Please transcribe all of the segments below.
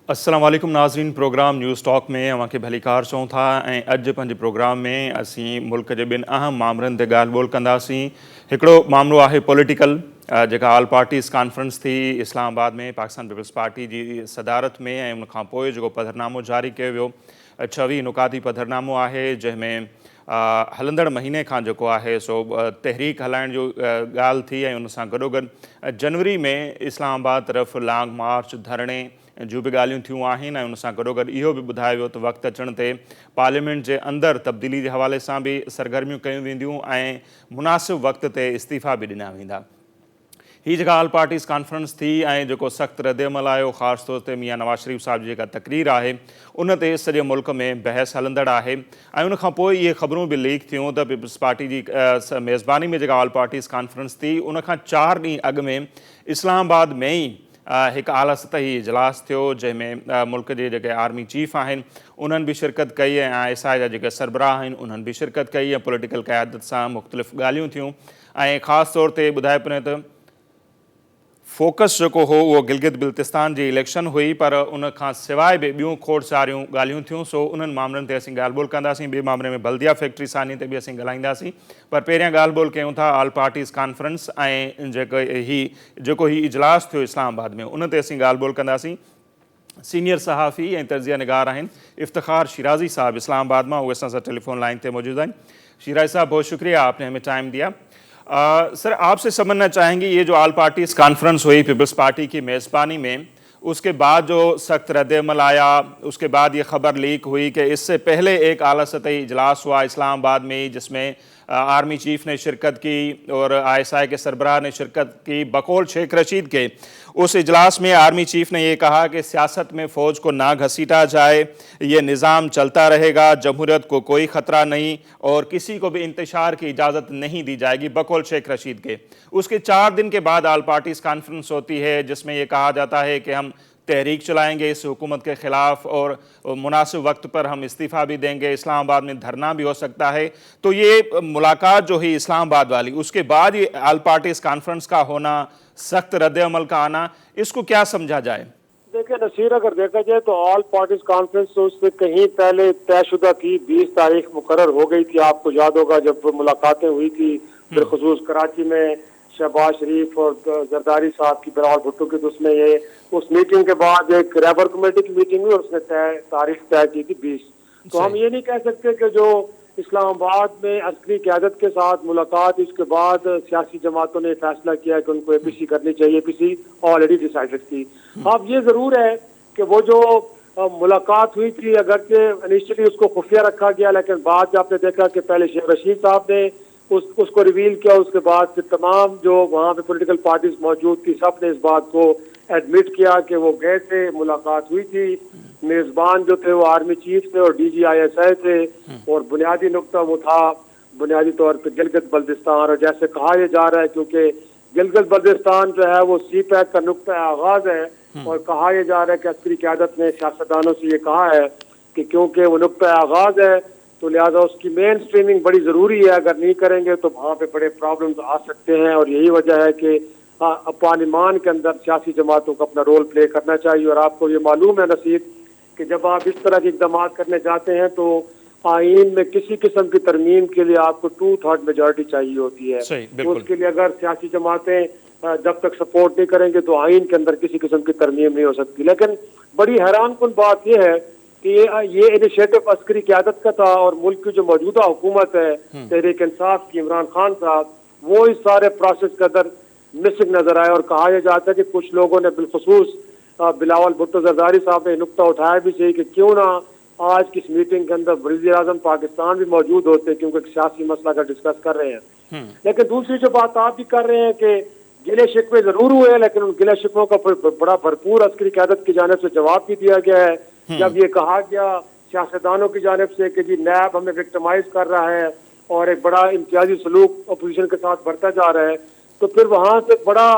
अस्सलाम वालेकुम नाज़रीन। प्रोग्राम न्यूज़ टॉक में अव्हांखे भलीकार चऊं था ऐं अॼु पंहिंजे प्रोग्राम में असीं मुल्क जे ॿिनि अहम मामलनि ते ॻाल्हि ॿोल कंदासीं। हिकिड़ो मामिलो आहे पॉलिटिकल, जेका ऑल पार्टीज़ कॉन्फ्रेंस थी इस्लामाबाद में पाकिस्तान पीपल्स पार्टी जी सदारत में, ऐं उनखां पोइ जेको पधरनामो जारी कयो वियो 26 नुकाती पधरनामो आहे, जंहिंमें हलंदड़ महीने खां जेको आहे सो तहरीक हलाइण जो ॻाल्हि थी, ऐं उन सां गॾोगॾु जनवरी में इस्लामाबाद तरफ़ लॉन्ग मार्च धरणे जूं बि ॻाल्हियूं थियूं आहिनि। ऐं उन सां गॾोगॾु इहो बि ॿुधायो वियो त वक़्तु अचण ते पार्लियामेंट जे अंदरि तब्दीली जे हवाले सां बि सरगर्मियूं कयूं वेंदियूं ऐं मुनासिबु वक़्त ते इस्तीफ़ा बि ॾिना वेंदा। हीअ जेका ऑल पार्टीज़ कॉन्फ्रेंस थी ऐं जेको सख़्तु रद्दअमल आयो, ख़ासि तौर ते मियां नवाज़ शरीफ़ साहिब जी जेका तक़रीर आहे उन ते सॼे मुल्क में बहस हलंदड़ आहे। ऐं उनखां पोइ इहे ख़बरूं बि लीक थियूं त पीपल्स पार्टी जी मेज़बानी में जेका ऑल पार्टीज़ कॉन्फ्रेंस थी उनखां 4 ॾींहं अॻु में इस्लामाबाद में ई हिकु आला सतही इजलास थियो, जंहिंमें मुल्क जे जेके आर्मी चीफ आहिनि उन्हनि बि शिरकत कई ऐं ISI जा जेके सरबराह आहिनि उन्हनि बि शिरकत कई ऐं पॉलिटिकल क़यादत सां मुख़्तलिफ़ ॻाल्हियूं थियूं। ऐं ख़ासि तौर ते ॿुधाए पियो त फोकस जेको हो उहो गिलगित बिल्तिस्तान जी इलेक्शन हुई, पर उन खां सवाइ बि ॿियूं खोड़ सारियूं ॻाल्हियूं थियूं। सो उन्हनि मामलनि ते असीं ॻाल्हि ॿोल कंदासीं। ॿिए मामले में बल्दिया फैक्ट्री सानी ते बि असीं ॻाल्हाईंदासीं, पर पहिरियां ॻाल्हि ॿोल कयूं था ऑल पार्टीज़ कॉन्फ्रेंस ऐं जेको ही इजलास थियो इस्लामाबाद में उन ते असीं ॻाल्हि ॿोल कंदासीं। सीनियर सहाफ़ी ऐं तर्जिया निगार आहिनि इफ्तिखार शिराज़ी साहब इस्लामाबाद में, उहे असां सां टेलीफोन लाइन पे मौजूद हैं। शिराज़ी साहब, बहुत शुक्रिया, आपने हमें टाइम दिया। सर, आपसे समझना चाहेंगे, ये जो ऑल पार्टीज़ कॉन्फ्रेंस हुई पीपल्स पार्टी की मेज़बानी में, उसके बाद जो सख्त रद्दअमल आया, उसके बाद ये खबर लीक हुई कि इससे पहले एक आला सतही इजलास हुआ इस्लामाबाद में जिसमें आर्मी चीफ ने शिरकत की और ISI के सरबराह ने शिरकत की। बकौल शेख रशीद के उस इजलास में आर्मी चीफ ने यह कहा कि सियासत में फ़ौज को ना घसीटा जाए, ये निज़ाम चलता रहेगा, जमहूरियत को कोई ख़तरा नहीं और किसी को भी इंतशार की इजाज़त नहीं दी जाएगी, बकौल शेख रशीद के। उसके 4 दिन के बाद ऑल पार्टीज़ कॉन्फ्रेंस होती है जिसमें यह कहा जाता है कि हम तहरीक चलाएंगे इस हुकूमत के ख़िलाफ़ और मुनासिब वक्त पर हम इस्तीफ़ा भी देंगे, इस्लामाबाद में धरना भी हो सकता है। तो ये मुलाकात जो है इस्लामाबाद वाली, उसके बाद ये ऑल पार्टीज़ कॉन्फ्रेंस का होना, सख्त रद्दअमल का आना, इसको क्या समझा जाए? देखिए नसीर, अगर देखा जाए तो ऑल पार्टीज कॉन्फ्रेंस तो उससे कहीं पहले तयशुदा थी। 20 तारीख मुकर्रर हो गई थी। आपको याद होगा जब मुलाकातें हुई थी बिलखुसूस कराची में शहबाज शरीफ और जरदारी साहब की, बिलावल भुट्टो की, तो उसमें ये उस मीटिंग के बाद एक रैबर कमेटी की मीटिंग हुई और उसने तारीख तय की थी 20। तो हम ये नहीं कह सकते कि जो इस्लामाबाद में अस्करी क़यादत के साथ मुलाकात, इसके बाद सियासी जमातों ने फैसला किया कि उनको APC करनी चाहिए। APC ऑलरेडी डिसाइडेड थी। अब ये ज़रूर है कि वो जो मुलाकात हुई थी, अगरचे इनिशियली उसको खुफिया रखा गया, लेकिन बाद आपने देखा कि पहले शेख रशीद साहब ने उसको रिवील किया, उसके बाद फिर तमाम जो वहाँ पे पॉलिटिकल पार्टीज मौजूद थी सब ने इस बात को एडमिट किया कि वो गए थे, मुलाकात हुई थी। मेज़बान जो थे वो आर्मी चीफ थे और DG ISI थे और बुनियादी नुकता वो था बुनियादी तौर पर गिलगित बल्तिस्तान। और जैसे कहा यह जा रहा है क्योंकि गिलगित बल्तिस्तान जो है वो CPAC का नुकता आगाज है और कहा यह जा रहा है कि अस्करी क़यादत ने सियासतदानों से ये कहा है कि क्योंकि वो नुकता आगाज है तो लिहाजा उसकी मेन स्ट्रीमिंग बड़ी ज़रूरी है। अगर नहीं करेंगे तो वहाँ पे बड़े प्रॉब्लम्स आ सकते हैं और यही वजह है कि पार्लियामान के अंदर सियासी जमातों को अपना रोल प्ले करना चाहिए। और आपको ये मालूम है नसीब कि जब आप इस तरह के इक़दाम करने जाते हैं तो आईन में किसी किस्म की तरमीम के लिए आपको 2/3 मेजॉरिटी चाहिए होती है। तो उसके लिए अगर सियासी जमातें जब तक सपोर्ट नहीं करेंगे तो आईन के अंदर किसी किस्म की तरमीम नहीं हो सकती। लेकिन बड़ी हैरानकुन बात यह है कि ये इनिशिएटिव अस्करी क़यादत का था और मुल्क की जो मौजूदा हुकूमत है तहरीक इंसाफ की, इमरान खान साहब, वो इस सारे प्रोसेस के अंदर मिसिंग नजर आए। और कहा यह जाता है कि कुछ लोगों ने बिलखुसूस बिलावल भुट्टो जरदारी साहब ने नुकता उठाया भी चाहिए कि क्यों ना आज की इस मीटिंग के अंदर वज़ीर-ए-आज़म पाकिस्तान भी मौजूद होते, क्योंकि एक सियासी मसला का डिस्कस कर रहे हैं। लेकिन दूसरी जो बात आप भी कर रहे हैं कि गिले शिकवे जरूर हुए, लेकिन उन गिले शिकवों का बड़ा भरपूर अस्करी क़यादत की जानिब से जवाब भी दिया गया है। जब ये कहा गया सियासतदानों की जानिब से कि जी नैब हमें विक्टिमाइज कर रहा है और एक बड़ा इम्तियाजी सलूक अपोजिशन के साथ बढ़ता जा रहा है, तो फिर वहाँ से बड़ा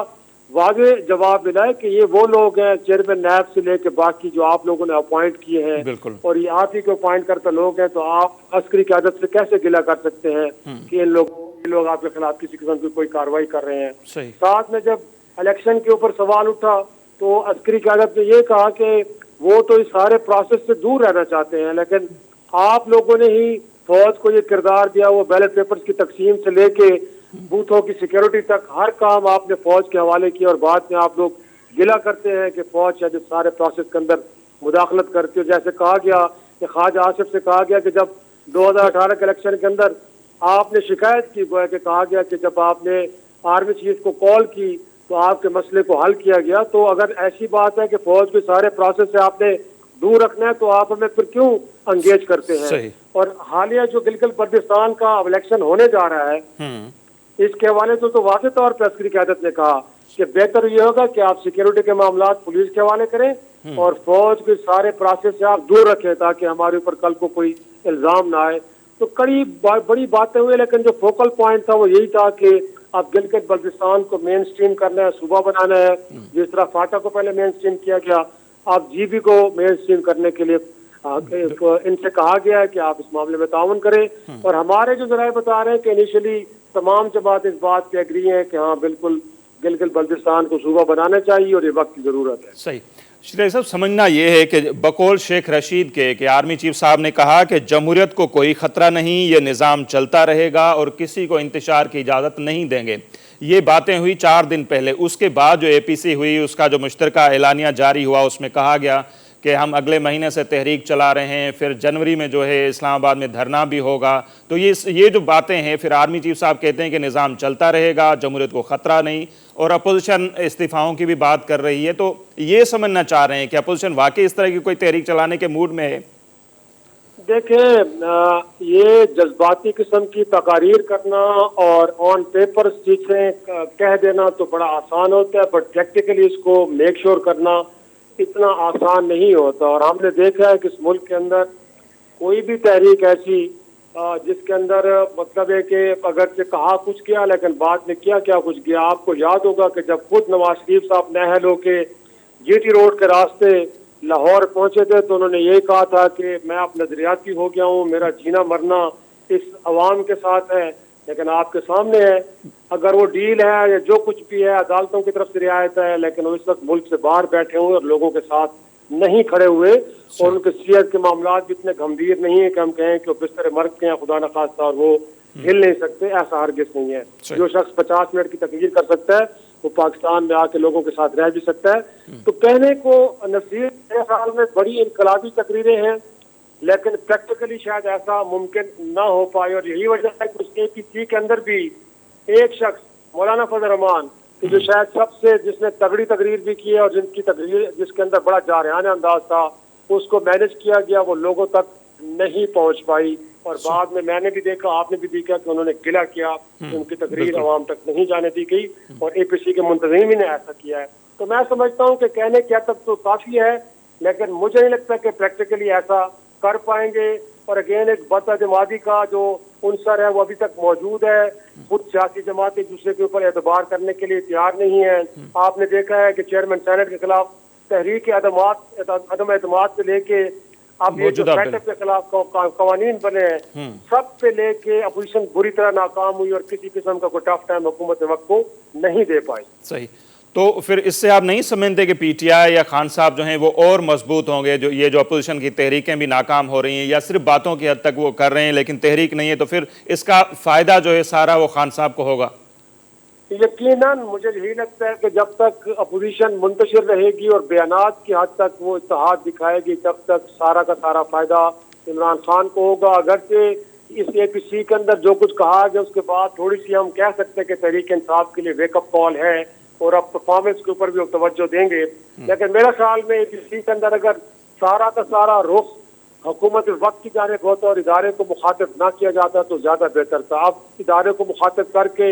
वाज़े जवाब मिला है कि ये वो लोग हैं चेयरमैन नैब से लेके बाकी जो आप लोगों ने अपॉइंट किए हैं और ये आप ही को अपॉइंट करते लोग हैं, तो आप अस्करी क़यादत से कैसे गिला कर सकते हैं कि ये लोग आपके खिलाफ किसी किस्म की कोई कार्रवाई कर रहे हैं। साथ में जब इलेक्शन के ऊपर सवाल उठा तो अस्करी क़यादत ने यह कहा कि वो तो इस सारे प्रोसेस से दूर रहना चाहते हैं, लेकिन आप लोगों ने ही फौज को ये किरदार दिया, वो बैलेट पेपर्स की तकसीम से लेके बूथों की सिक्योरिटी तक हर काम आपने फौज के हवाले किया, और बाद में आप लोग गिला करते हैं कि फौज शायद इस सारे प्रोसेस के अंदर मुदाखलत करती है। जैसे कहा गया कि ख्वाजा आसिफ से कहा गया कि जब 2018 के इलेक्शन के अंदर आपने शिकायत की, गोया कि कहा गया कि जब आपने आर्मी चीफ को कॉल की तो आपके मसले को हल किया गया। तो अगर ऐसी बात है कि फौज के सारे प्रोसेस से आपने दूर रखना है तो आप हमें फिर क्यों एंगेज करते हैं? सही। और हालिया जो गिलगित बल्तिस्तान का इलेक्शन होने जा रहा है, इसके हवाले से तो वाज़ेह तौर पर अस्करी क़यादत ने कहा कि बेहतर ये होगा कि आप सिक्योरिटी के मामला पुलिस के हवाले करें और फौज के सारे प्रोसेस से आप दूर रखें, ताकि हमारे ऊपर कल को कोई इल्जाम ना आए। तो बड़ी बातें हुई, लेकिन जो फोकल पॉइंट था वो यही था कि अब गिलगित बल्तिस्तान को मेन स्ट्रीम करना है, सूबा बनाना है। जिस तरह फाटा को पहले मेन स्ट्रीम किया गया, अब जीबी को मेन स्ट्रीम करने के लिए इनसे कहा गया है कि आप इस मामले में ताउन करें। और हमारे जो जराये बता रहे हैं कि इनिशियली तमाम जमात इस बात पे एग्री हैं कि हाँ बिल्कुल गिलगित बल्तिस्तान को सूबा बनाना चाहिए और ये वक्त की जरूरत है। सही। श्री साहब, समझना ये है कि बकौल शेख रशीद के कि आर्मी चीफ साहब ने कहा कि जमहूरियत को कोई खतरा नहीं, ये निज़ाम चलता रहेगा और किसी को इंतशार की इजाज़त नहीं देंगे। ये बातें हुई 4 दिन पहले। उसके बाद जो APC हुई, उसका जो मुश्तरका एलानिया जारी हुआ, उसमें कहा गया कि हम अगले महीने से तहरीक चला रहे हैं, फिर जनवरी में जो है इस्लामाबाद में धरना भी होगा। तो ये जो बातें हैं, फिर आर्मी चीफ साहब कहते हैं कि निज़ाम चलता रहेगा, जमहूरियत को ख़तरा नहीं, और अपोजिशन इस्तीफ़ाओं की भी बात कर रही है। तो ये समझना चाह रहे हैं कि अपोजिशन वाकई इस तरह की कोई तहरीक चलाने के मूड में है? देखें, ये जज्बाती किस्म की तकारीर करना और ऑन पेपर चीजें कह देना तो बड़ा आसान होता है, बट प्रैक्टिकली इसको मेक श्योर करना इतना आसान नहीं होता। और हमने देखा है कि इस मुल्क के अंदर कोई भी तहरीक ऐसी जिसके अंदर मतलब है कि अगर से कहा कुछ किया लेकिन बाद में किया क्या कुछ किया। आपको याद होगा कि जब खुद नवाज शरीफ साहब नहल होके GT रोड के रास्ते लाहौर पहुंचे थे तो उन्होंने ये कहा था कि मैं अब नजरियाती हो गया हूँ, मेरा जीना मरना इस अवाम के साथ है। लेकिन आपके सामने है, अगर वो डील है या जो कुछ भी है, अदालतों की तरफ से रियायत है, लेकिन वो इस वक्त मुल्क से बाहर बैठे हुए और लोगों के साथ नहीं खड़े हुए, और उनके सेहत के मामला भी इतने गंभीर नहीं है कि हम कहें कि वो बिस्तर मर्द के हैं खुदा न खास्ता और वो हिल नहीं सकते। ऐसा हरगिज़ नहीं है। जो शख्स 50 मिनट की तकरीर कर सकता है वो पाकिस्तान में आके लोगों के साथ रह भी सकता है। तो कहने को नसीर मेरे ख्याल में बड़ी इनकलाबी तकरीरें हैं, लेकिन प्रैक्टिकली शायद ऐसा मुमकिन ना हो पाए। और यही वजह है कि उस APC के अंदर भी एक शख्स मौलाना फजल रहमान कि जो शायद सबसे जिसने तगड़ी तकरीर भी की है और जिनकी तकरीर जिसके अंदर बड़ा जारहाना अंदाज था, उसको मैनेज किया गया, वो लोगों तक नहीं पहुंच पाई। और बाद में मैंने भी देखा, आपने भी देखा कि उन्होंने गिला किया, उनकी तकरीर आवाम तक नहीं जाने दी गई और APC के मुंतज़मीन ने ऐसा किया है। तो मैं समझता हूँ कि कहने क्या तक तो काफ़ी है, लेकिन मुझे नहीं लगता कि प्रैक्टिकली ऐसा कर पाएंगे। और अगेन एक बदअतमादी का जो उनसर है वो अभी तक मौजूद है। खुद सियासी जमात एक दूसरे के ऊपर एतबार करने के लिए तैयार नहीं है। आपने देखा है कि चेयरमैन सेनेट के खिलाफ तहरीक अदम एतमाद से लेके अब ये जो बैठक के खिलाफ कवानीन बने हैं, सब पे लेके अपोजिशन बुरी तरह नाकाम हुई और किसी किस्म का कोई टफ टाइम हुकूमत वक्त को नहीं दे पाई। सही। तो फिर इससे आप नहीं समझते कि PTI या खान साहब जो हैं वो और मजबूत होंगे? जो ये जो अपोजिशन की तहरीकें भी नाकाम हो रही हैं या सिर्फ बातों की हद तक वो कर रहे हैं लेकिन तहरीक नहीं है, तो फिर इसका फ़ायदा जो है सारा वो खान साहब को होगा? यकीनन मुझे यही लगता है कि जब तक अपोजिशन मुंतशिर रहेगी और बयानात की हद तक वो इत्तेहाद दिखाएगी, तब तक सारा का सारा फायदा इमरान खान को होगा। अगरचे इस APC के अंदर जो कुछ कहा गया उसके बाद थोड़ी सी हम कह सकते हैं कि तहरीक इंसाफ के लिए वेकअप कॉल है और अब परफॉर्मेंस के ऊपर भी वो तवज्जो देंगे। लेकिन मेरे ख्याल में APC के अंदर अगर सारा का सारा रुख हुकूमत वक्त की जानिब होता और इदारे को मुखातिब ना किया जाता तो ज्यादा बेहतर था। अब इदारे को मुखातिब करके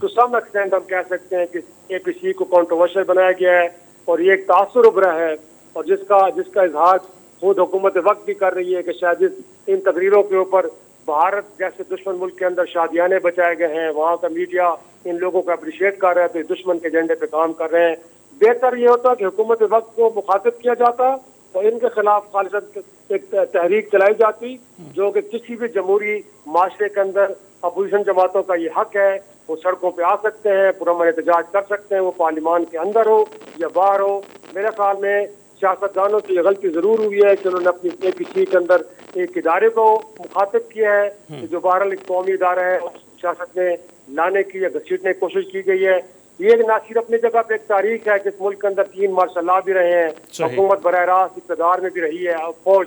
टू सम एक्सटेंट हम कह सकते हैं कि APC को कंट्रोवर्शियल बनाया गया है और ये एक तासुर उभरा है और जिसका इजहार खुद हुकूमत वक्त भी कर रही है कि शायद इन तकरीरों के ऊपर भारत जैसे दुश्मन मुल्क के अंदर शादियाने बचाए गए हैं, वहाँ का मीडिया इन लोगों को अप्रिशिएट कर रहा है तो दुश्मन के एजेंडे पे काम कर रहे हैं। बेहतर ये होता कि हुकूमत वक्त को मुखातिब किया जाता और इनके खिलाफ खालिसन एक तहरीक चलाई जाती, जो कि किसी भी जमहूरी माशरे के अंदर अपोजिशन जमातों का ये हक है, वो सड़कों पे आ सकते हैं, पुरअमन एहतजाज कर सकते हैं, वो पार्लियामान के अंदर हो या बाहर हो। मेरे ख्याल में सियासतदानों की गलती जरूर हुई है कि उन्होंने अपनी APC के अंदर एक इदारे को मुखातिब किया है कि जो बहरहाल एक कौमी इदारा है, सियासत में लाने की या घसीटने की कोशिश की गई है। ये ना सिर्फ अपनी जगह पे एक तारीख है कि इस मुल्क के अंदर 3 मार्शल लॉ भी रहे हैं, हुकूमत बरह रास्त इक़्तिदार में भी रही है और फौज,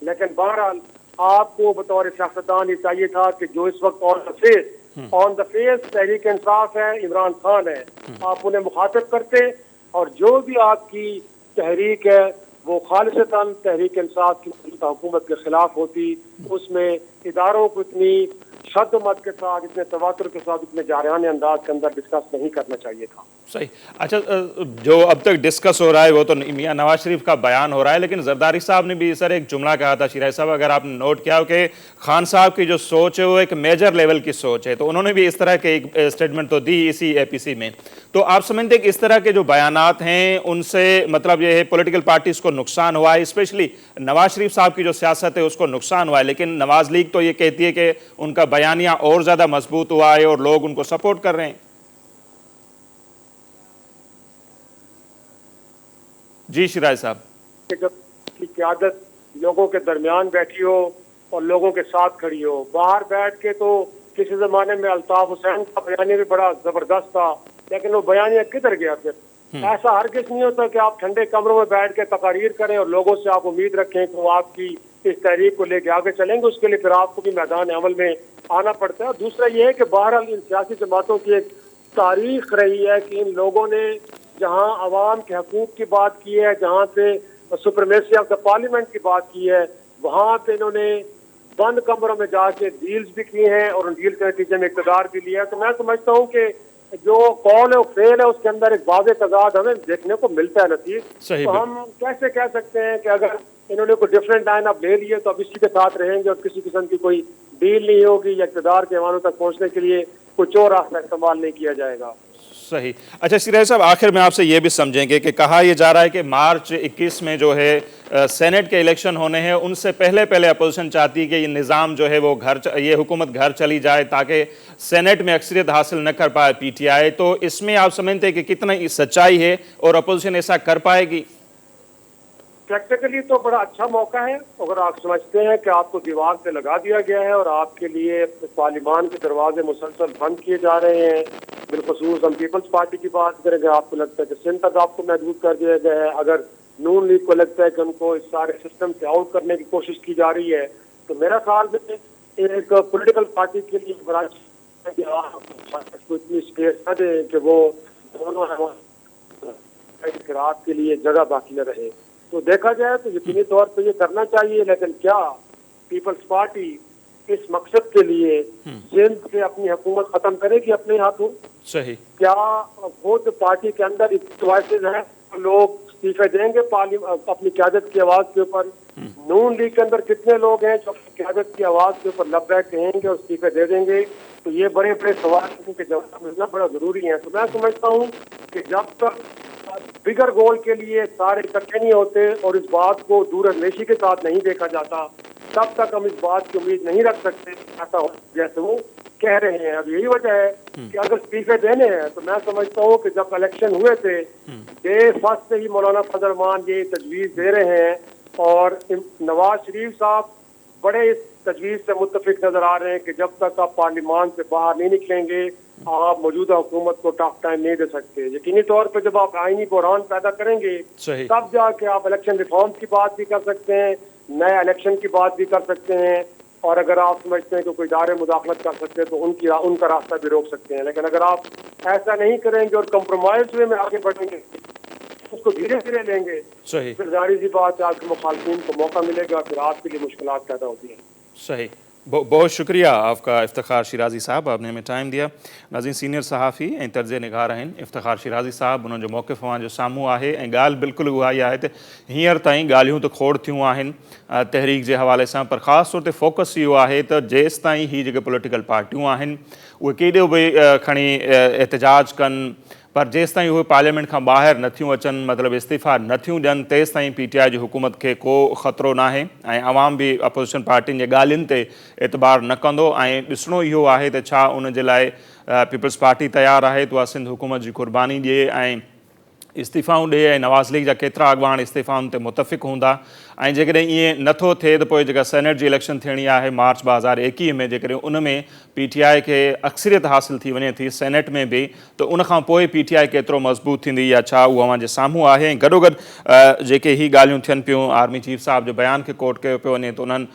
लेकिन बहरहाल आपको बतौर सियासतदान ये चाहिए था कि जो इस वक्त on the face Tehreek Insaf है, इमरान खान है, आप उन्हें मुखातिब करते और जो भी आपकी तहरीक है वो खालिसतन तहरीक इंसाफ की मौजूदा हुकूमत के खिलाफ होती। उसमें इदारों को इतनी शद्दमत के साथ, इतने तवातुर के साथ, इतने जारहाने अंदाज के अंदर डिस्कस नहीं करना चाहिए था। सही। अच्छा, जो अब तक डिस्कस हो रहा है वो तो मियां नवाज शरीफ का बयान हो रहा है, लेकिन जरदारी साहब ने भी सर एक जुमला कहा था, शिराई साहब अगर आपने नोट किया हो कि खान साहब की जो सोच है वो एक मेजर लेवल की सोच है, तो उन्होंने भी इस तरह के एक स्टेटमेंट तो दी इसी APC में। तो आप समझते हैं कि इस तरह के जो बयानात हैं उनसे मतलब ये है पॉलिटिकल पार्टीज को नुकसान हुआ है, स्पेशली नवाज शरीफ साहब की जो सियासत है उसको नुकसान हुआ है, लेकिन नवाज लीग तो ये कहती है कि उनका बयानिया और ज्यादा मजबूत हुआ है और लोग उनको सपोर्ट कर रहे हैं। जी शिराई साहब। की क़यादत लोगों के दरमियान बैठी हो और लोगों के साथ खड़ी हो। बाहर बैठ के तो किसी जमाने में अल्ताफ हुसैन का बयानिया भी बड़ा जबरदस्त था, लेकिन वो बयानिया किधर गया फिर? ऐसा हरगिज़ नहीं होता कि आप ठंडे कमरों में बैठ के तकारीर करें और लोगों से आप उम्मीद रखें कि वो आपकी इस तहरीक को लेके आगे चलेंगे। उसके लिए फिर आपको भी मैदान अमल में आना पड़ता है। दूसरा ये है कि बहरहाल इन सियासी जमातों की एक तारीख रही है कि इन लोगों ने जहां अवाम के हकूक की बात की है, जहां पे सुप्रीमेसी ऑफ द पार्लियामेंट की बात की है, वहां पे इन्होंने बंद कमरों में जाके डील्स भी की हैं और उन डील के नतीजे में इक़्तिदार भी लिया है। तो मैं समझता हूँ कि जो कौल है वो फेल है, उसके अंदर एक वाज़ेह तज़ाद हमें देखने को मिलता है नतीज। तो हम कैसे कह सकते हैं कि अगर इन्होंने कोई डिफरेंट लाइन अब ले लिए तो अब इसी के साथ रहेंगे और किसी किस्म की कोई डील नहीं होगी या इक़्तिदार के ऐवानों तक पहुँचने के लिए कुछ और रास्ता इस्तेमाल नहीं किया जाएगा। सही। अच्छा शिराई साहब, आखिर में आपसे ये भी समझेंगे कि कहा यह जा रहा है कि मार्च 21 में जो है सेनेट के इलेक्शन होने हैं, उनसे पहले पहले अपोजिशन चाहती है कि ये निज़ाम जो है वो ये हुकूमत घर चली जाए ताकि सेनेट में अक्सरियत हासिल न कर पाए PTI। तो इसमें आप समझते हैं कि कितना सच्चाई है और अपोजिशन ऐसा कर पाएगी? प्रैक्टिकली तो बड़ा अच्छा मौका है। अगर आप समझते हैं कि आपको दीवार पे लगा दिया गया है और आपके लिए पार्लियामान के दरवाजे मुसलसल बंद किए जा रहे हैं, बिलखसूस हम पीपल्स पार्टी की बात करेंगे, आपको लगता है कि सिंध तक आपको महदूद कर दिया गया है। अगर नून लीग को लगता है कि उनको इस सारे सिस्टम से आउट करने की कोशिश की जा रही है, तो मेरा ख्याल में एक पॉलिटिकल पार्टी के लिए बड़ा कि आपको इतनी स्पेस न दें कि वो दोनों खिलाफ के लिए जगह बाकी न रहे। तो देखा जाए तो यकीनी तौर पर ये करना चाहिए, लेकिन क्या पीपल्स पार्टी इस मकसद के लिए सिंध से अपनी हुकूमत खत्म करेगी अपने हाथों? सही। क्या खुद पार्टी के अंदर चॉइसेस हैं, लोग इस्तीफे देंगे अपनी क़यादत की आवाज के ऊपर? नून लीग के अंदर कितने लोग हैं जो अपनी क़यादत की आवाज के ऊपर लबैक कहेंगे और इस्तीफे दे देंगे? तो ये बड़े बड़े सवाल के जवाब मिलना बड़ा जरूरी है। तो मैं समझता हूँ कि जब तक बिगर गोल के लिए सारे इकट्ठे नहीं होते और इस बात को दूरअंदेशी के साथ नहीं देखा जाता, तब तक हम इस बात की उम्मीद नहीं रख सकते ऐसा हो जैसे वो कह रहे हैं। अब यही वजह है कि अगर इस्तीफे देने हैं तो मैं समझता हूँ कि जब इलेक्शन हुए थे डे फर्स्ट से ही मौलाना फजल रहमान ये तजवीज़ दे रहे हैं और नवाज शरीफ साहब बड़े इस तजवीज़ से मुत्तफिक नजर आ रहे हैं कि जब तक आप पार्लियामान से बाहर नहीं निकलेंगे आप मौजूदा हुकूमत को टफ टाइम नहीं दे सकते। यकीनी तौर पर जब आप आईनी बहरान पैदा करेंगे तब जाके आप इलेक्शन रिफॉर्म की बात भी कर सकते हैं, नए इलेक्शन की बात भी कर सकते हैं, और अगर आप समझते हैं कि कोई इदारे मुदाखलत कर सकते हैं तो उनका रास्ता भी रोक सकते हैं। लेकिन अगर आप ऐसा नहीं करेंगे और कंप्रोमाइज वे में आगे बढ़ेंगे, उसको धीरे धीरे लेंगे, फिर जाहिर सी बात है आपके मुखालफिन को मौका मिलेगा, फिर आपके लिए मुश्किलात पैदा होती हैं। सही। बहुत शुक्रिया आपका इफ्तिखार शिराजी साहब, आपने हमें टाइम दिया। नाज़रीन, सीनियर सहाफ़ी ऐं तर्ज़ निगार आहिनि इफ्तिखार शिराजी साहब, उन्हनि जो मौक़िफ़ अवां जो साम्हूं आहे ऐं ॻाल्हि बिल्कुलु उहा ई आहे त हींअर ताईं ॻाल्हियूं त खोड़ थियूं आहिनि तहरीक जे हवाले सां, पर ख़ासि तौर ते फोकस इहो आहे त जेसि ताईं हीअ जेके पॉलिटिकल पार्टियूं आहिनि उहे केॾो बि खणी एहतजाज कनि, पर जेसि ताईं उहे पार्लियामेंट खां ॿाहिरि नथियूं अचनि, मतिलबु इस्तीफ़ा नथियूं ॾियनि, तेसि ताईं PTI जी हुकूमत खे को ख़तरो न आहे ऐं अवाम बि अपोजिशन पार्टियुनि जे ॻाल्हियुनि ते एतबार न कंदो। ऐं ॾिसणो इहो आहे त छा उन जे लाइ पीपल्स पार्टी तयारु आहे त उहा सिंध हुकूमत जी क़ुर्बानी ॾिए ऐं इस्तीफ़ाऊं ॾिए ऐं नवाज़ लीग जा केतिरा अॻुवाण इस्तीफ़ाउनि ते मुतफ़िक़ हूंदा ऐं जेकॾहिं ईअं नथो थिए त पोइ जेका सेनेट जी इलेक्शन थियणी आहे मार्च 2021 में, जेकॾहिं उन में PTI खे अक्सरियत हासिल थी वञे थी सेनेट में बि, त उनखां पोइ PTI केतिरो मज़बूत थींदी या छा, उहो अव्हां जे साम्हूं आहे। ऐं गॾोगॾु जेके ही ॻाल्हियूं थियनि पियूं, आर्मी चीफ साहब जे बयान खे कोट कयो पियो वञे, त उन्हनि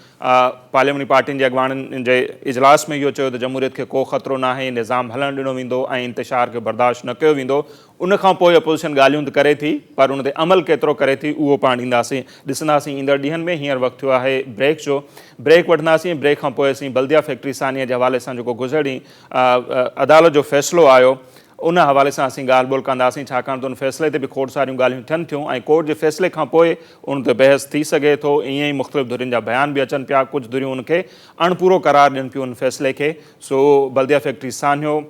पार्लियामेंटी पार्टियुनि जे अॻुवाणनि जे इजलास में इहो चयो त जमहूरियत खे को ख़तरो न आहे, निज़ाम हलणु ॾिनो वेंदो ऐं इंतिशार खे बर्दाश्त न कयो वेंदो। उनखां पोइ अपोज़िशन ॻाल्हियूं त करे थी, पर उन ते अमल केतिरो करे थी उहो पाण ॾींदासीं, ॾिसंदासीं ईंदड़ ॾींहंनि में। हींअर वक़्तु थियो आहे ब्रेक जो, ब्रेक वठंदासीं। ब्रेक खां पोइ असीं बल्दिया फैक्ट्री सानीअ जे हवाले सां जेको गुज़िरी अदालत जो फ़ैसिलो आयो उन हवाले सां असीं ॻाल्हि ॿोल कंदासीं, छाकाणि त उन फ़ैसिले ते बि खोड़ सारियूं ॻाल्हियूं थियनि थियूं ऐं कोर्ट जे फ़ैसिले खां पोइ उन ते बहस थी सघे थो। ईअं ई मुख़्तलिफ़ धुरियुनि जा बयान बि अचनि पिया, कुझु धुरियूं उनखे अणपूरो करार ॾियनि पियूं उन फ़ैसिले खे। सो बल्दिया फैक्ट्री सानियो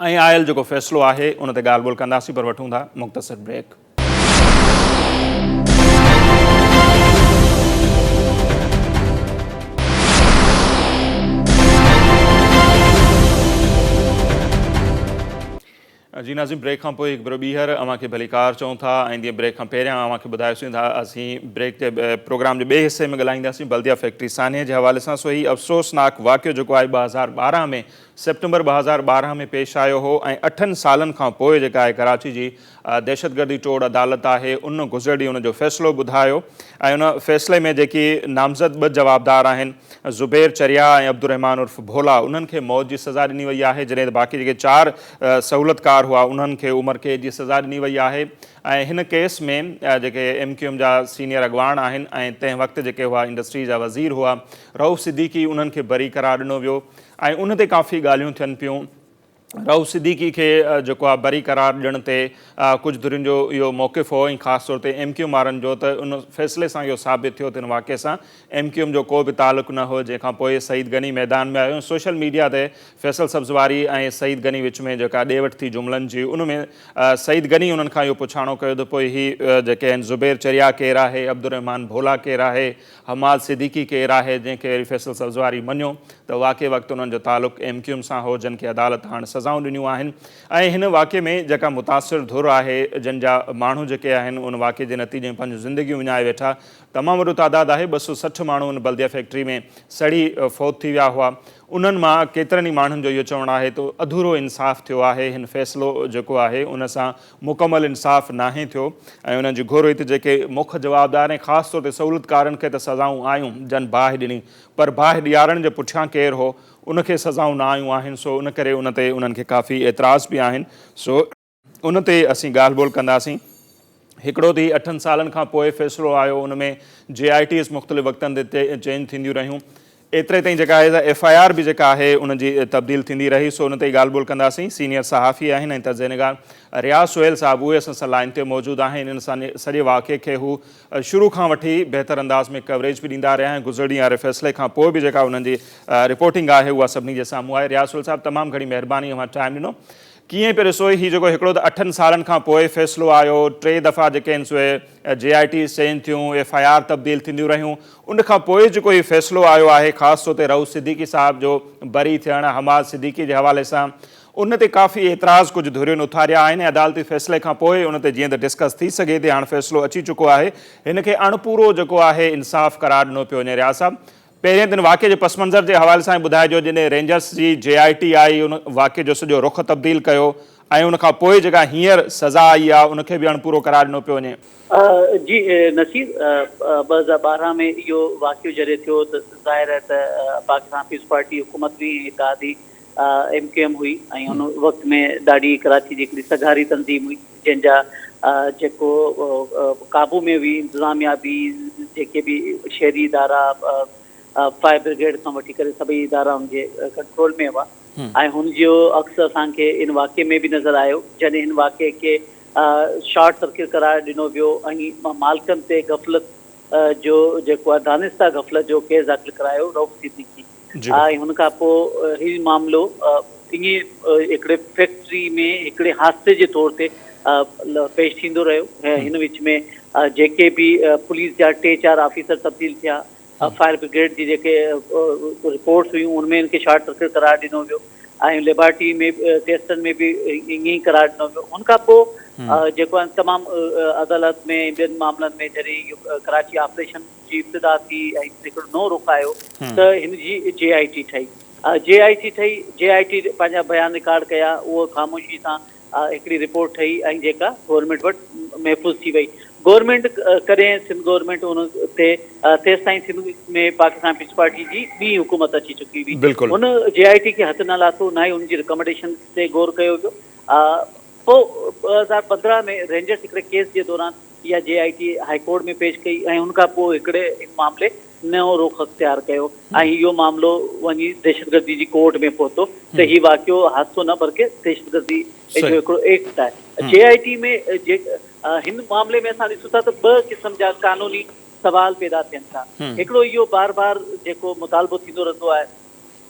ऐं आयल जेको फ़ैसिलो आहे उन ते ॻाल्हि ॿोल कंदासीं, पर वठूं था मुख़्तसिर ब्रेक। जी नाज़िम, ब्रेक खां पोइ हिकु भेरो ॿीहर अव्हांखे भलीकार चऊं था ऐं जीअं ब्रेक खां पहिरियां अव्हांखे ॿुधायोसीं था असीं ब्रेक जे प्रोग्राम जे ॿिए हिसे में ॻाल्हाईंदासीं बल्दिया फैक्ट्री सानिए जे हवाले सां। सो ही अफ़सोसनाक वाक़ियो जेको आहे 2012 में सेप्टेंबर 2012 में पेश आयो हो ऐं 8 सालनि खां पोइ जेका आहे कराची जी दहशतगर्दी टोड़ अदालत आहे उन गुज़िरी उनजो फ़ैसिलो ॿुधायो ऐं उन फ़ैसिले में जेकी नामज़द 2 जवाबदार आहिनि, ज़ुबैर चरिया ऐं अब्दुर्रहमान उर्फ़ भोला, उन्हनि खे मौत जी सज़ा ॾिनी वई आहे, जॾहिं त बाक़ी जेके 4 सहूलियतकार हुआ उन्हनि खे उमिरि क़ैद जी सज़ा ॾिनी वई आहे। ऐं हिन केस में जेके MQM जा सीनियर अॻुवाण आहिनि ऐं तंहिं वक़्तु जेके हुआ इंडस्ट्री जा वज़ीर हुआ रऊफ़ सिद्दीकी, उन्हनि खे बरी करार ॾिनो वियो ऐं उन ते काफ़ी ॻाल्हियूं थियनि पियूं। रऊफ़ सिद्दीकी खे जेको आहे बरी करार ॾियण ते कुझु धुरियुनि जो इहो मौक़िफ़ हो ऐं ख़ासि तौर ते MQM वारनि जो, त उन फ़ैसिले सां इहो साबित थियो त इन वाक़े सां MQM जो को बि तालुक़ु न हो। जंहिंखां पोइ सईद गनी मैदान में आयो। सोशल मीडिया ते फैसल सब्ज़वारी ऐं सईद गनी विच में जेका ॾे वठि थी जुमिलनि जी, उन में सईद गनी उन्हनि खां इहो पुछाणो कयो त पोइ ही जेके आहिनि ज़ुबैर चरिया केरु आहे, अब्दुर्रहमान भोला केरु आहे, हमाद सिद्दीकी केरु आहे, जंहिंखे फैसल सब्ज़वारी मञियो त वाक़ई वक़्तु उन्हनि जो तालुक़ु MQM सां हो, जिन खे अदालत हाणे सज़ाऊं ॾिनियूं आहिनि। ऐं हिन वाक़े में जेका मुतासिर धुर आहे, जिन जा माण्हू जेके आहिनि उन वाक़े जे नतीजे में पंहिंजूं ज़िंदगियूं विञाए वेठा, तमामु वॾो तादादु आहे। 260 माण्हू उन बल्दिया फैक्ट्री में सड़ी फ़ौत थी विया हुआ। उन्हनि मां केतिरनि ई माण्हुनि जो इहो चवणु आहे त अधूरो इंसाफ़ थियो आहे। हिन फ़ैसिलो जेको आहे उन सां मुकमल इंसाफ़ नाहे थियो ऐं उन्हनि जी घुर हुई त जेके मुख्य जवाबदार ऐं ख़ासि तौर ते सहूलियतकारनि खे त सज़ाऊं आयूं, जन बाहि ॾिनी, पर बाहि ॾियारण जे पुठियां केरु हो उनखे सज़ाऊं न आयूं आहिनि। सो उन करे उन ते उन्हनि खे काफ़ी एतिराज़ बि आहिनि। सो उन ते असीं ॻाल्हि ॿोल कंदासीं। हिकिड़ो त 8 सालनि खां पोइ फ़ैसिलो आयो, उन में JITs मुख़्तलिफ़ वक़्तनि ते चेंज थींदियूं रहियूं। एतिरे ताईं जेका आहे FIR बि जेका आहे उनजी तब्दील थींदी रही। सो उन ते ॻाल्हि ॿोल कंदासीं। सीनियर सहाफ़ी आहिनि ऐं तर्जुमेगार रियाज़ सोहेल साहब, उहे असां सां लाइन ते मौजूदु आहिनि। इन सां सॼे वाक़े खे हू शुरू खां वठी बहितर अंदाज़ में कवरेज बि ॾींदा रहिया आहिनि। गुज़िरी वारे फ़ैसिले खां पोइ बि जेका उन्हनि जी रिपोर्टिंग आहे उहा सभिनी जे साम्हूं आहे। रियाज़ सोहेल साहब, तमामु घणी महिरबानी, अव्हां टाइम ॾिनो। कीअं पियो ॾिसो हीउ जेको हिकिड़ो त 8 सालनि खां पोइ फ़ैसिलो आयो, 3 दफ़ा जेके आहिनि उहे JITs चेंज थियूं, FIR तब्दील थींदियूं रहियूं, उनखां पोइ जेको हीउ फ़ैसिलो आयो आहे ख़ासि तौर ते रऊफ़ सिद्दीकी साहब जो बरी थियणु, हमाद सिद्दीकी जे हवाले सां, उन ते काफ़ी एतिराज़ कुझु धुरियुनि उथारिया आहिनि। अदालती फ़ैसिले खां पोइ उन ते जीअं त डिस्कस थी सघे थी, हाणे फ़ैसिलो अची चुको आहे, हिन खे अणपूरो जेको आहे इंसाफ़ करार ॾिनो पियो वञे। रियाज़ साहब, पहिरें दिन वाक़े जे पस मंज़र जे हवाले सां ॿुधाइजो, जॾहिं रेंजर्स जी JIT आई, उन वाक़े जो सॼो रुख़ तब्दील कयो ऐं उनखां पोइ जेका हींअर सज़ा आई आहे उनखे बि अणपूरो करार ॾिनो पियो वञे। जी नसीर, 2012 में इहो वाक़ियो जॾहिं थियो त ज़ाहिर आहे त पाकिस्तान पीस पार्टी हुकूमत बि इत्तेहादी MQM हुई ऐं उन वक़्त में ॾाढी कराची जी हिकिड़ी सगारी तंज़ीम हुई, जंहिंजा जेको काबू में हुई इंतिज़ामिया बि, जेके बि शहरी इदारा, फायर ब्रिगेड खां वठी करे सभई इदारा हुनजे कंट्रोल में हुआ ऐं हुनजो अक्स असांखे इन वाक़े में बि नज़र आयो, जॾहिं हिन वाक़े खे शॉर्ट सर्किट करार ॾिनो वियो ऐं मालिकनि ते गफ़लत जो जेको आहे दानिस्ता गफ़लत जो केस दाख़िल करायो रऊफ़ सिद्दीकी ऐं हुन खां पोइ हीउ मामिलो ईअं हिकिड़े फैक्ट्री में हिकिड़े हादसे जे तौर ते पेश थींदो रहियो। हिन विच में जेके बि पुलिस जा 3-4 ऑफिसर तब्दील थिया, फायर ब्रिगेड जी जेके रिपोर्ट्स हुयूं उनमें इनखे शॉर्ट सर्किट करार ॾिनो वियो ऐं लिबर्टी में टेस्टन में बि ईअं ई करार ॾिनो वियो। उन खां पोइ जेको आहे तमामु अदालत में ॿियनि मामलनि में जॾहिं इहो कराची ऑपरेशन जी इब्तिदा थी ऐं हिकिड़ो नओं रुख आयो त हिन जी JIT ठही। JIT ठही, JIT पंहिंजा बयान रिकॉर्ड कया, उहो ख़ामोशी सां हिकिड़ी रिपोर्ट ठही ऐं जेका गवर्नमेंट वटि महफ़ूज़ थी वई। गवर्नमेंट कॾहिं सिंध गवर्नमेंट उन ते तेसि ताईं सिंध में पाकिस्तान पीपल्स पार्टी जी ॿी हुकूमत अची चुकी हुई। बिल्कुलु। उन JIT खे हथु न लाथो, न ई उनजी रिकमेंडेशन ते गौर कयो वियो। पोइ 2015 में रेंजर्स हिकिड़े केस जे दौरान इहा JIT हाई कोर्ट में पेश कई ऐं उनखां पोइ हिकिड़े मामले नओं रुख अख़्तियार कयो ऐं इहो मामिलो वञी दहशतगर्दी जी कोर्ट में पहुतो त हीउ वाक़ियो हादसो न बल्कि दहशतगर्दी जो हिकिड़ो एक्ट आहे। JIT में हिन मामले में असां ॾिसूं था त ॿ क़िस्म जा कानूनी सवाल पैदा थियनि था। हिकिड़ो इहो बार बार जेको मुतालबो थींदो रहंदो आहे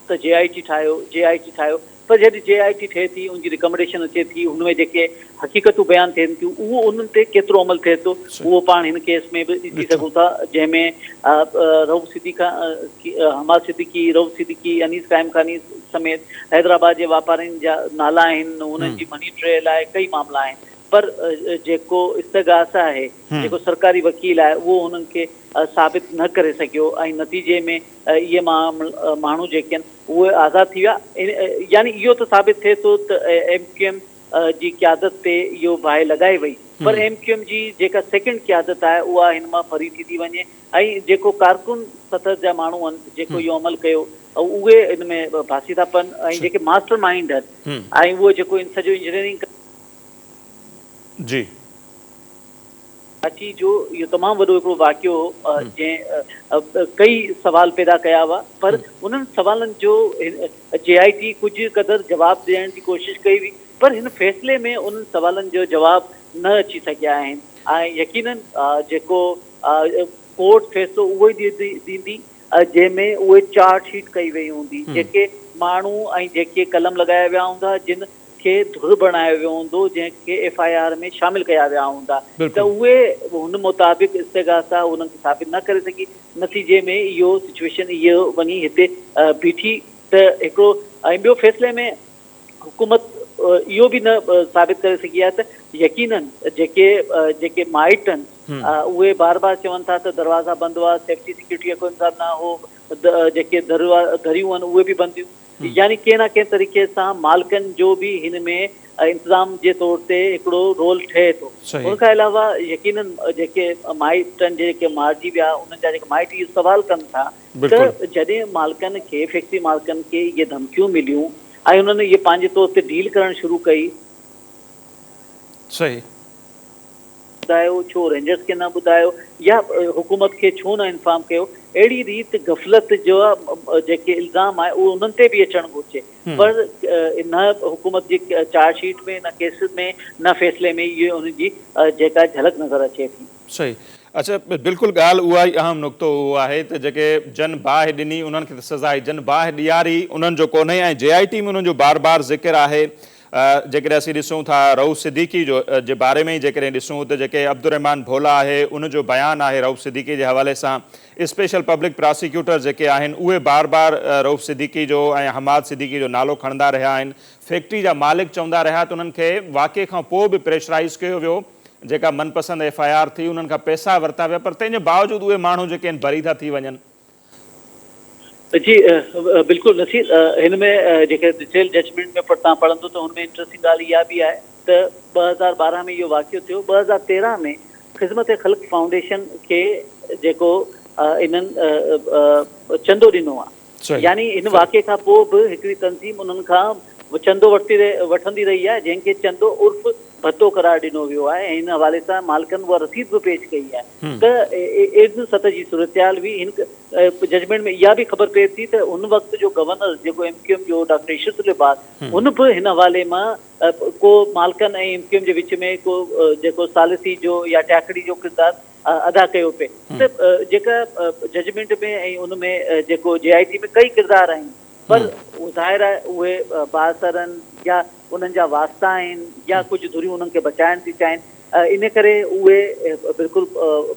त JIT ठाहियो, पर जॾहिं JIT ठहे थी, उनजी रिकमेंडेशन अचे थी, हुनमें जेके हक़ीक़तूं बयानु थियनि थियूं उहो उन्हनि ते केतिरो अमल थिए थो उहो पाण हिन केस में बि ॾिसी सघूं था, जंहिंमें रऊफ़ सिद्दीकी, रऊफ़ सिद्दीकी, अनीस काइम खानी समेत हैदराबाद जे वापारियुनि जा नाला आहिनि, उन्हनि जी मनी ट्रेल आहे, कई मामला आहिनि। पर जेको इस्तगासा आहे, जेको सरकारी वकील आहे, उहो हुननि खे साबित न करे सघियो ऐं नतीजे में इहे माण्हू जेके आहिनि उहे आज़ादु थी विया। यानी इहो त साबित थिए थो त MQM जी क़यादत ते इहो बाहि लॻाई वई, पर MQM जी जेका सेकेंड क़यादत आहे उहा हिन मां फरी थी वञे ऐं जेको कारकुन सतह जा माण्हू आहिनि जेको इहो अमल कयो उहे हिन में फासी था पवनि ऐं जेके मास्टर माइंड आहिनि ऐं उहो जेको इन सॼो इंजीनियरिंग जी कराची जो इहो तमामु वॾो हिकिड़ो वाक़ियो हो जंहिं कई सवाल पैदा कया हुआ, पर उन्हनि सवालनि जो JIT कुझु क़दुरु जवाबु ॾियण जी कोशिशि कई हुई, पर हिन फ़ैसिले में उन्हनि सवालनि जो जवाबु न अची सघिया आहिनि ऐं यकीनन जेको कोर्ट फ़ैसिलो उहो ई ॾींदी जंहिंमें उहे चार्ज शीट कई वई हूंदी, जेके माण्हू ऐं जेके कलम लॻाया विया हूंदा जिन खे धुर बणायो वियो हूंदो, जंहिंखे FIR में शामिल कया विया हूंदा, त उहे हुन मुताबिक़ इस्तगासा उन्हनि खे साबित न करे सघी। नतीजे में इहो सिचुएशन इहो वञी हिते बीठी त हिकिड़ो ऐं ॿियो फ़ैसिले में हुकूमत इहो बि न साबित करे सघी आहे त यकीनन जेके माइट आहिनि उहे बार बार चवनि था त दरवाज़ा बंदि हुआ, सेफ्टी सिक्योरिटीअ को इंतज़ाम न हो, जेके दरियूं आहिनि उहे बि बंदि हुयूं। यानी कंहिं न कंहिं तरीक़े सां मालिकनि जो बि हिन में इंतज़ाम जे तौर ते हिकिड़ो रोल ठहे थो। उनखां अलावा यकीनन जेके माइटनि जेके मारिजी विया उन्हनि जा जेके माइट इहो सवाल कनि था त जॾहिं मालिकनि खे फैक्ट्री मालिकनि खे इहे धमकियूं मिलियूं ऐं उन्हनि इहे पंहिंजे तौर ते डील करणु शुरू कई, सही ॿुधायो छो रेंजर्स खे न ॿुधायो या हुकूमत खे छो न इंफॉर्म कयो, अहिड़ी रीति गफ़लत जो जेके इल्ज़ाम आहे उहो उन्हनि ते बि अचणु घुरिजे, पर न हुकूमत जी चार्ज शीट में, न केस में, न फ़ैसिले में इहो उनजी जेका झलक नज़र अचे थी। सही। अच्छा, बिल्कुलु ॻाल्हि उहा ई अहम नुक़्तो उहो आहे त जेके जन बाहि ॾिनी उन्हनि खे त सज़ा जन बाहि ॾियारी उन्हनि जो कोन्हे ऐं JIT में उन्हनि जो बार बार ज़िक्र आहे। जेकॾहिं असीं ॾिसूं था रऊफ़ सिद्दीकी जे बारे में जेकॾहिं ॾिसूं त जेके अब्दुर्रहमान भोला आहे उनजो बयानु आहे रऊफ़ सिद्दीकी जे हवाले सां, स्पेशल पब्लिक प्रोसिक्यूटर जेके आहिनि उहे बार बार रऊफ़ सिद्दीकी जो ऐं हमाद सिद्दीकी जो नालो खणंदा रहिया आहिनि। फैक्ट्री जा मालिक चवंदा रहिया त उन्हनि खे वाक़िए खां पोइ बि प्रेशराइज़ कयो वियो, जेका मनपसंदि FIR थी उन्हनि खां पैसा वरिता विया, पर तंहिंजे बावजूदि उहे माण्हू जेके आहिनि बरी था थी वञनि। जी बिल्कुलु नसीर, हिन में जेके डिटेल जजमेंट में तव्हां पढ़ंदो त हुन में इंट्रस्टिंग ॻाल्हि इहा बि आहे त 2012 में इहो वाक़ियो थियो। 2013 में ख़िदमत ख़ल्क़ फाउंडेशन खे जेको इन्हनि चंदो ॾिनो आहे, यानी हिन वाक़िए खां पोइ बि हिकिड़ी तंज़ीम उन्हनि खां चंदो वठंदी रही आहे जंहिंखे चंदो उर्फ़ भत्तो करार ॾिनो वियो आहे ऐं हिन हवाले सां मालिकनि उहा रसीद बि पेश कई आहे। त एॾी सतह जी सूरतयाल बि हिन जजमेंट में इहा बि ख़बर पए थी त उन वक़्तु जो गवर्नर जेको MQM जो डॉक्टर इशरत लिबास हुन बि हिन हवाले मां को मालिकनि ऐं MQM जे विच में को जेको सालिसी जो या टैकड़ी जो किरदारु अदा कयो पिए। त जेका जजमेंट में ऐं उन में जेको JIT में कई किरदार आहिनि, पर ज़ाहिर आहे उहे बासर आहिनि या उन्हनि जा वास्ता आहिनि या कुझु धुरियूं उन्हनि खे बचाइण थी चाहिनि, इन करे उहे बिल्कुलु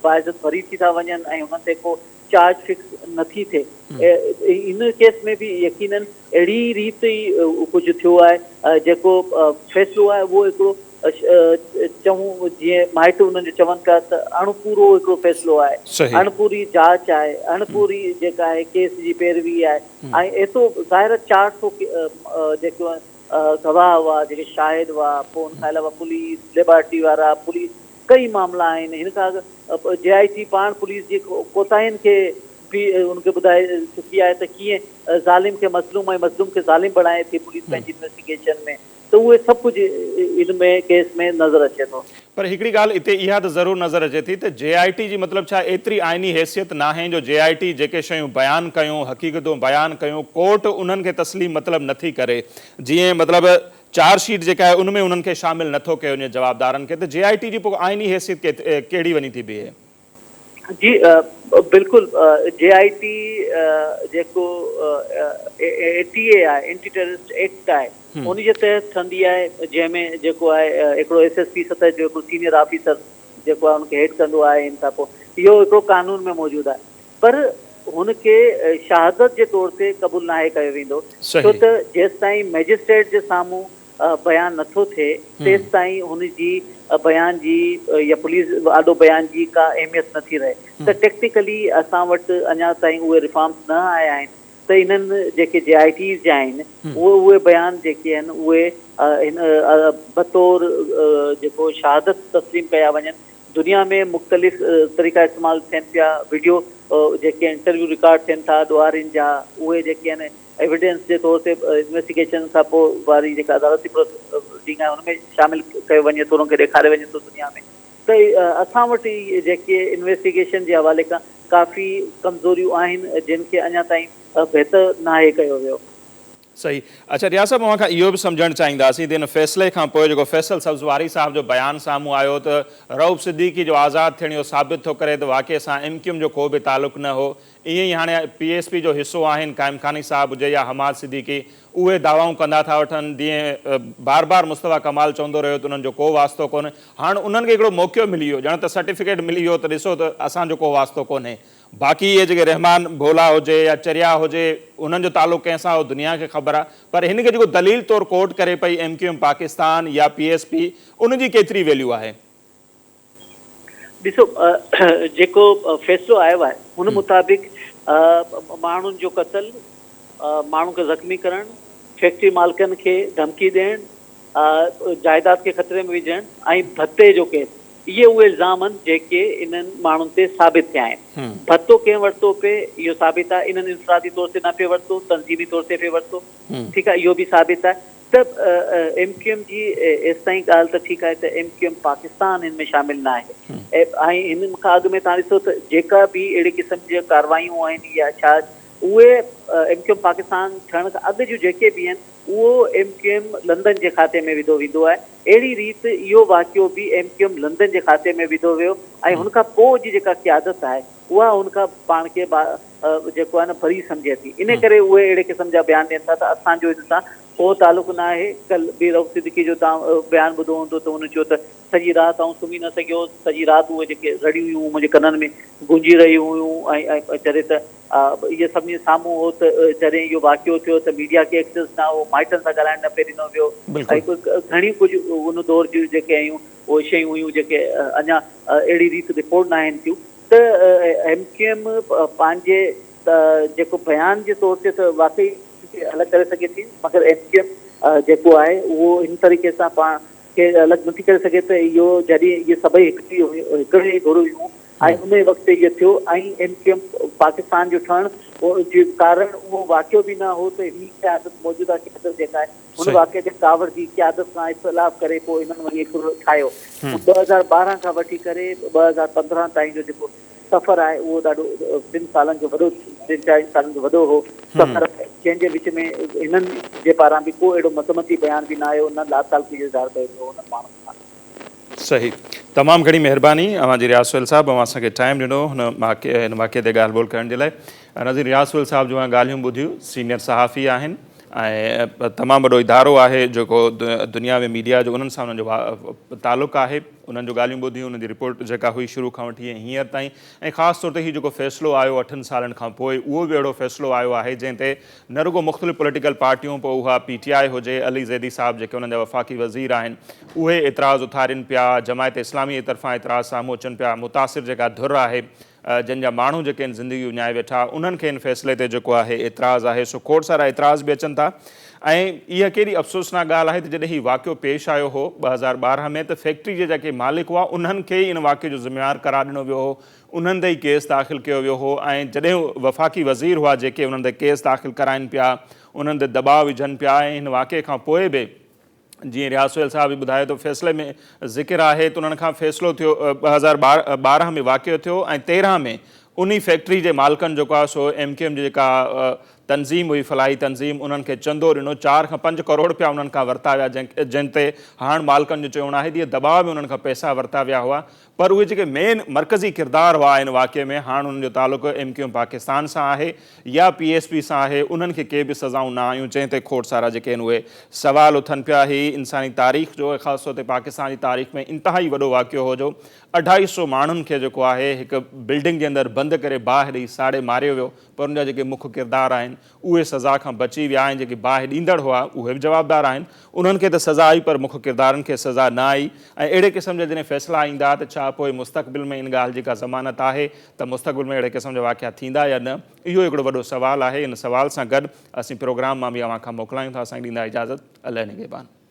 बाइज़त भरी थी था वञनि ऐं उन्हनि ते को चार्ज फिक्स नथी थिए। इन केस में भी यकीनन अहिड़ी रीति ई कुझु थियो आहे जेको फ़ैसिलो आहे उहो हिकिड़ो चऊं जीअं माइट उन्हनि जो चवनि पिया त अणपूरो हिकिड़ो फ़ैसिलो आहे, सही। अणपूरी जांच आहे, अणपूरी जेका आहे केस जी पैरवी आहे। ऐं एतिरो ज़ाहिर 400 जेको गवाह हुआ, जेके शाहिद हुआ, पोइ हुन खां अलावा पुलिस, लेबॉरेटरी वारा, पुलिस, कई मामला आहिनि। हिन खां JIT पाण पुलिस जी कोताहियुनि खे भी उनखे ॿुधाए चुकी आहे त कीअं ज़ालिम खे मज़लूम ऐं मज़लूम खे ज़ालिम बणाए थी पुलिस पंहिंजी इन्वेस्टिगेशन में। त उहे सभु कुझु इन में केस में नज़र अचे थो। पर हिकिड़ी ॻाल्हि हिते इहा त ज़रूरु नज़र अचे थी त JIT जी मतिलबु छा एतिरी आइनी हैसियत नाहे जो JIT जेके शयूं बयानु कयूं, हक़ीक़तूं बयानु कयूं, कोर्ट उन्हनि खे तस्लीम मतिलबु नथी करे। जीअं मतिलबु चार्जशीट जेका आहे उनमें उन्हनि खे शामिलु नथो कयो वञे जवाबदारनि खे, त JIT जी पोइ आइनी हैसियत कहिड़ी वञी थी बीहे? जी बिल्कुलु JIT जेको ATA आहे, एंटी टेररिस्ट एक्ट आहे, उन जे तहत ठहंदी आहे, जंहिंमें जेको आहे हिकिड़ो SSP सतह जो हिकिड़ो सीनियर ऑफिसर जेको आहे उनखे हेड कंदो आहे। इन खां पोइ इहो हिकिड़ो कानून में मौजूदु आहे, पर हुनखे शहादत जे तौर ते क़बूल नाहे कयो वेंदो, छो त जेसि ताईं मैजिस्ट्रेट जे साम्हूं बयानु नथो थिए तेसि ताईं हुनजी बयान जी या पुलिस वाॾो बयान जी का अहमियत नथी रहे। त टेक्निकली असां वटि अञा ताईं उहे रिफॉर्म्स न आया आहिनि त इन्हनि जेके JITs जा आहिनि उहे बयान जेके आहिनि उहे हिन बतौर जेको शहादत तस्लीम कया वञनि। दुनिया में मुख़्तलिफ़ तरीक़ा इस्तेमालु थियनि पिया, वीडियो जेके इंटरव्यू रिकॉर्ड थियनि था ॾुआरियुनि जा, उहे जेके आहिनि एविडेंस जे तौर ते इन्वेस्टिगेशन खां पोइ वारी जेका अदालती प्रोसीडिंग आहे हुनमें शामिलु कयो वञे थो, उनखे ॾेखारे वञे थो दुनिया में। त असां वटि जेके इन्वेस्टिगेशन जे हवाले खां काफ़ी कमज़ोरियूं आहिनि जिन खे अञा ताईं बहितर नाहे कयो वियो। सही। अच्छा रियाज़ साहब, अवां खां इहो बि सम्झणु चाहींदासीं त हिन फ़ैसिले खां पोइ जेको फैसल सब्ज़वारी साहब जो बयानु साम्हूं आयो त रऊफ़ सिद्दीकी जो आज़ादु थियण इहो साबित थो करे त वाक़ई सां MQM जो को बि तालुक़ु न हो। ईअं ई हाणे PSP जो हिसो आहिनि क़ाइम खानी साहब हुजे या हमाद सिद्दीकी, उहे दावाऊं कंदा था वठनि। जीअं बार बार मुस्तफ़ा कमाल चवंदो रहियो त उन्हनि जो को वास्तो कोन्हे। हाणे उन्हनि खे हिकिड़ो मौक़ो मिली वियो, ॼण त सर्टिफिकेट मिली वियो त ॾिसो त असांजो को वास्तो कोन्हे। बाक़ी इहे जेके रहमान भोला हुजे या चरिया हुजे, उन्हनि जो तालुक़ु कंहिंसां हो दुनिया खे ख़बर आहे, पर हिन खे जेको दलील तौरु कोर्ट करे पई MQM पाकिस्तान या PSP, उनजी केतिरी वैल्यू आहे? ॾिसो जेको फ़ैसिलो आयो आहे हुन मुताबिक़ माण्हुनि जो क़त्ल, माण्हू खे ज़ख़्मी करणु, फैक्ट्री मालिकनि खे धमकी ॾियणु, जाइदाद खे ख़तरे में विझणु ऐं भत्ते जो केस, इहे उहे इल्ज़ाम आहिनि जेके इन्हनि माण्हुनि ते साबित थिया आहिनि। भत्तो कंहिं वरितो पिए इहो साबित आहे, इन्हनि इंफ़रादी तौर ते न पियो वरितो, तंज़ीमी तौर ते पियो वरितो, ठीकु आहे, इहो बि साबित आहे। त MQM जी एसि ताईं ॻाल्हि त ठीकु आहे त MQM पाकिस्तान हिन में शामिलु न आहे। ऐं हिन खां अॻु में तव्हां ॾिसो त जेका बि अहिड़े क़िस्म जी कारवायूं आहिनि या छा, उहे MQM पाकिस्तान थियण खां अॻु जूं जेके बि आहिनि उहो MQM लंदन जे खाते में विधो वेंदो आहे। अहिड़ी रीति इहो वाक़ियो बि MQM लंदन जे खाते में विधो वियो ऐं हुनखां पोइ जी जेका क़यादत आहे उहा हुनखां पाण खे जेको आहे न भरी सम्झे थी। इन करे उहे अहिड़े क़िस्म जा बयान ॾियनि था त असांजो हिन सां को तालुक़ु न आहे। कल्ह बि रऊफ़ सिद्दीकी जो तव्हां बयानु ॿुधो हूंदो त हुन चयो त सॼी राति आउं सुम्ही न सघियो, सॼी राति उहे जेके रड़ियूं हुयूं मुंहिंजे कननि में गूंजी रहियूं हुयूं ऐं जॾहिं त इहे सभिनी साम्हूं हो त जॾहिं इहो वाक़ियो थियो त मीडिया खे एक्सेस न हो, माइटनि सां ॻाल्हाइण न पियो ॾिनो वियो ऐं घणियूं कुझु उन दौर जूं जेके आहियूं उहे शयूं हुयूं जेके अञा अहिड़ी रीति रिपोर्ट न आहिनि थियूं। त MQM पंहिंजे जेको बयान जे तौर ते त वाक़ई अलॻि करे सघे थी, मगर MQM जेको आहे उहो हिन तरीक़े सां पाण खे अलॻि नथी करे सघे। त इहो जॾहिं इहे सभई हिकिड़े घुर हुयूं ऐं उन वक़्तु इहो थियो ऐं MQM पाकिस्तान जो ठहणु जे कारण उहो वाक़ियो बि न हो त हिन क़यादत मौजूदा क़यादत जेका आहे हुन वाक़े जे कावड़ जी क़यादत सां इख़्तिलाफ़ करे पोइ हिननि वञी हिकिड़ो ठाहियो। 2012 खां वठी करे 2015 ताईं जो जेको सफ़र आहे उहो ॾाढो 3 सालनि जो वॾो 3-4 सालनि जो वॾो हो सफ़र, जंहिंजे विच में हिननि जे पारां बि को अहिड़ो मज़मती बयान बि न आयो, न लातालगी जो इज़हार कयो वियो हुन माण्हुनि सां। सही, तमामु घणी महिरबानी अवांजी रियाज़ सुहेल साहब, अवां असांखे टाइम ॾिनो हिन वाक़िए ते ॻाल्हि ॿोल करण जे लाइ। नज़ीर रियाज़ सुहेल साहब जो ॻाल्हियूं ॿुधियूं, सीनियर सहाफ़ी आहिनि ऐं तमामु वॾो इदारो आहे जेको दुनिया में मीडिया जो उन्हनि सां उन्हनि जो तालुक़ु आहे, उन्हनि जो ॻाल्हियूं ॿुधियूं, उन्हनि जी रिपोर्ट जेका हुई शुरू खां वठी हींअर ताईं। ऐं ख़ासि तौर ते हीउ जेको फ़ैसिलो आयो 8 सालनि खां पोइ, उहो बि अहिड़ो फ़ैसिलो आयो आहे जंहिं ते न रुगो मुख़्तलिफ़ पॉलिटिकल पार्टियूं, पोइ उहा PTI हुजे, अली ज़ैदी साहब जेके उन्हनि जा वफ़ाक़ी वज़ीर आहिनि, उहे एतिराज़ उथारिनि पिया, जमायत इस्लामी जे तरफ़ां एतिराज़ साम्हूं अचनि पिया, मुतासिर जेका धुर आहे जंहिंजा माण्हू जेके आहिनि ज़िंदगी विञाए वेठा, उन्हनि खे इन फ़ैसिले ते जेको आहे एतिराज़ आहे, सो खोड़ सारा एतिराज़ बि अचनि था। ऐं इहा केॾी अफ़सोसनाक ॻाल्हि आहे त जॾहिं हीउ वाक़ियो पेश आयो हो 2012 में, त फैक्ट्री जे जेके मालिक हुआ उन्हनि खे ई इन वाक़िए जो ज़िम्मेवार करार ॾिनो वियो हो, उन्हनि ते ई केस दाख़िल कयो वियो हो। ऐं जॾहिं वफ़ाक़ी वज़ीर हुआ जेके उन्हनि ते केस दाख़िल कराइनि पिया, उन्हनि ते दॿाउ विझनि पिया, ऐं हिन वाक़िए खां पोइ बि जीअं रियाज़ सुहेल साहब बि ॿुधायो त फ़ैसिले में ज़िक्र आहे त उन्हनि खां फ़ैसिलो थियो 2012 में वाक़ियो थियो, ऐं 13 में उन फैक्ट्री जे मालिकनि जेको आहे सो MKM जी जेका तनज़ीम हुई, फलाही तनज़ीम, उन्हनि खे चंदो ॾिनो, 4 खां 5 करोड़ रुपया उन्हनि खां वरिता विया, जंहिं ते हाणे मालिकनि जो चवणु आहे त इहे दॿाउ में उन्हनि खां पैसा वरिता विया हुआ। पर उहे जेके मेन मरकज़ी किरदार हुआ इन वाक़िए में, हाणे उन्हनि जो तालुक़ु MKM पाकिस्तान सां आहे या PSP सां आहे, उन्हनि खे के बि सज़ाऊं न आयूं, जंहिं ते खोड़ सारा जेके आहिनि उहे सवाल उथनि पिया। ही इंसानी तारीख़ जो, ख़ासि तौर ते पाकिस्तान जी तारीख़ में इंतिहाई वॾो वाक़ियो हो जो 250 माण्हुनि खे जेको आहे हिकु बिल्डिंग जे अंदरि बंदि करे बाहि ॾेई साड़े मारियो वियो, पर उनजा जेके मुख्य किरदार आहिनि उहे सज़ा खां बची विया आहिनि। जेके बाहि ॾींदड़ हुआ उहे बि जवाबदार आहिनि, उन्हनि खे त सज़ा आई पर मुख्य किरदारनि खे सज़ा न आई। ऐं अहिड़े क़िस्म जा जॾहिं फ़ैसिला ईंदा त छा पोइ मुस्तक़बिल में इन ॻाल्हि जी का ज़मानत आहे त मुस्तक़बिल में अहिड़े क़िस्म जा वाक़िया थींदा या न, इहो हिकिड़ो वॾो सुवालु आहे। इन सुवाल सां गॾु असीं प्रोग्राम मां बि अव्हां खां मोकिलायूं था। असांखे ॾींदा इजाज़त, अलाह निगहबान।